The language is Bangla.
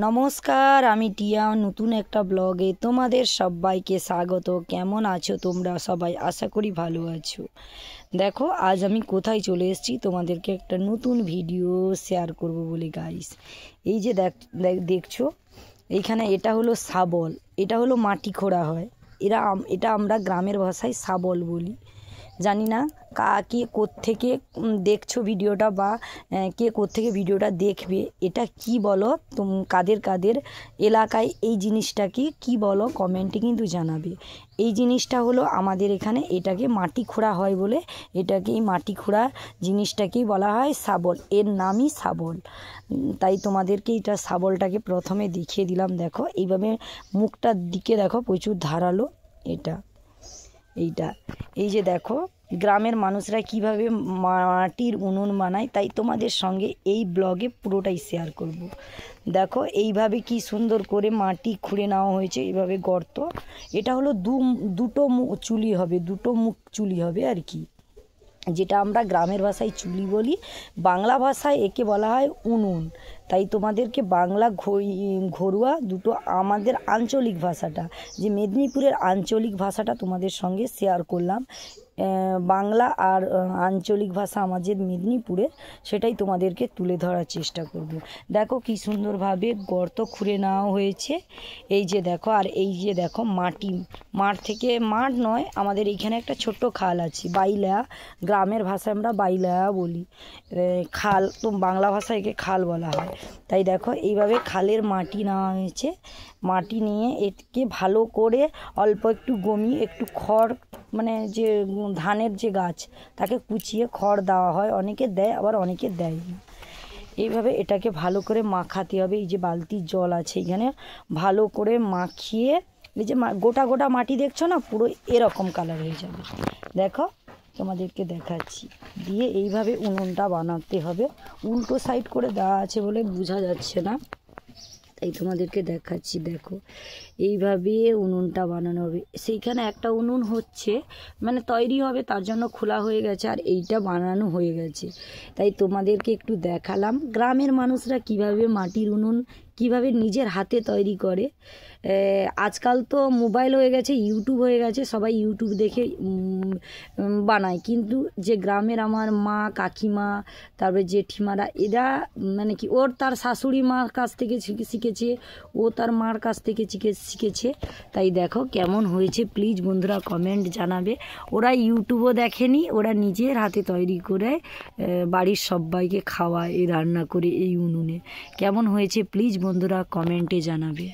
নমস্কার, আমি টিয়া। নতুন একটা ব্লগে তোমাদের সবাইকে স্বাগত। কেমন আছো তোমরা সবাই? আশা করি ভালো আছো। দেখো আজ আমি কোথায় চলে এসেছি, তোমাদেরকে একটা নতুন ভিডিও শেয়ার করব বলে গাইস। এই যে দেখছো এইখানে, এটা হলো শাবল, এটা হলো মাটি খোঁড়া হয়। এটা আমরা গ্রামের ভাষায় শাবল বলি। জানি না কে কোত্থেকে দেখছো ভিডিওটা, বা কে কোত্থেকে ভিডিওটা দেখবে। এটা কি বলো কাদের কাদের এলাকায় এই জিনিসটাকে কি বলো কমেন্টে কিন্তু জানাবে। এই জিনিসটা হলো আমাদের এখানে এটাকে মাটি খোঁড়া হয় বলে, এটাকে এই মাটি খোঁড়া জিনিসটাকেই বলা হয় শাবল। এর নামই শাবল। তাই তোমাদেরকে এটা শাবলটাকে প্রথমে দেখিয়ে দিলাম। দেখো এইভাবে মুখটার দিকে দেখো, প্রচুর ধারালো এইটা। এই যে দেখো গ্রামের মানুষরা কিভাবে মাটির উনুন বানায়, তাই তোমাদের সঙ্গে এই ব্লগে পুরোটাই শেয়ার করব। দেখো এইভাবে কি সুন্দর করে মাটি খুঁড়ে নেওয়া হয়েছে, এইভাবে গর্ত। এটা হলো দুটো চুলি হবে, দুটো মুখ চুলি হবে আর কি, যেটা আমরা গ্রামের ভাষায় চুলি বলি, বাংলা ভাষায় একে বলা হয় উনুন। তাই তোমাদেরকে বাংলা ঘরোয়া দুটো আমাদের আঞ্চলিক ভাষাটা, যে মেদিনীপুরের আঞ্চলিক ভাষাটা তোমাদের সঙ্গে শেয়ার করলাম। বাংলা আর আঞ্চলিক ভাষা আমাদের মেদিনীপুরের, সেটাই তোমাদেরকে তুলে ধরার চেষ্টা করব। দেখো কি সুন্দরভাবে গর্ত খুঁড়ে নেওয়া হয়েছে। এই যে দেখো, আর এই যে দেখো মাঠ থেকে, মাঠ নয়, আমাদের এইখানে একটা ছোট্ট খাল আছে, বাইলা, গ্রামের ভাষায় আমরা বাইলা বলি। খাল তো বাংলা ভাষায় একে খাল বলা হয়। তাই দেখো এইভাবে খালের মাটি নেওয়া হয়েছে। মাটি নিয়ে একে ভালো করে অল্প একটু গমিয়ে, একটু খড়, মানে যে ধানের যে গাছ, তাকে কুচিয়ে খড় দেওয়া হয়। অনেকে দেয়, আবার অনেকে দেয় না। এইভাবে এটাকে ভালো করে মাখাতে হবে। এই যে বালতির জল আছে এখানে, ভালো করে মাখিয়ে, এই যে গোটা গোটা মাটি দেখছো না, পুরো এরকম কালার হয়ে যাবে। দেখো তোমাদেরকে দেখাচ্ছি। দিয়ে এইভাবে উনুনটা বানাতে হবে। উল্টো সাইড করে দেওয়া আছে বলে বোঝা যাচ্ছে না, তাই তোমাদেরকে দেখাচ্ছি। দেখো এইভাবে উনুনটা বানানো হবে। সেইখানে একটা উনুন হচ্ছে, মানে তৈরি হবে, তার জন্য খোলা হয়ে গেছে, আর এইটা বানানো হয়ে গেছে। তাই তোমাদেরকে একটু দেখালাম গ্রামের মানুষরা কিভাবে মাটির উনুন কিভাবে নিজের হাতে তৈরি করে। আজকাল তো মোবাইল হয়ে গেছে, ইউটিউব হয়ে গেছে, সবাই ইউটিউব দেখে বানায়। কিন্তু যে গ্রামের আমার মা, কাকিমা, তারপরে জেঠিমারা, এরা মানে কি, ওর তার শাশুড়ি মার কাছ থেকে শিখেছে, ও তার মার কাছ থেকে শিখেছে। তাই দেখো কেমন হয়েছে, প্লিজ বন্ধুরা কমেন্ট জানাবে। ওরা ইউটিউবও দেখেনি, ওরা নিজের হাতে তৈরি করে বাড়ির সবাইকে খাওয়ায়, এই রান্না করে এই উনুনে। কেমন হয়েছে প্লিজ বন্ধুরা কমেন্টে জানাবে।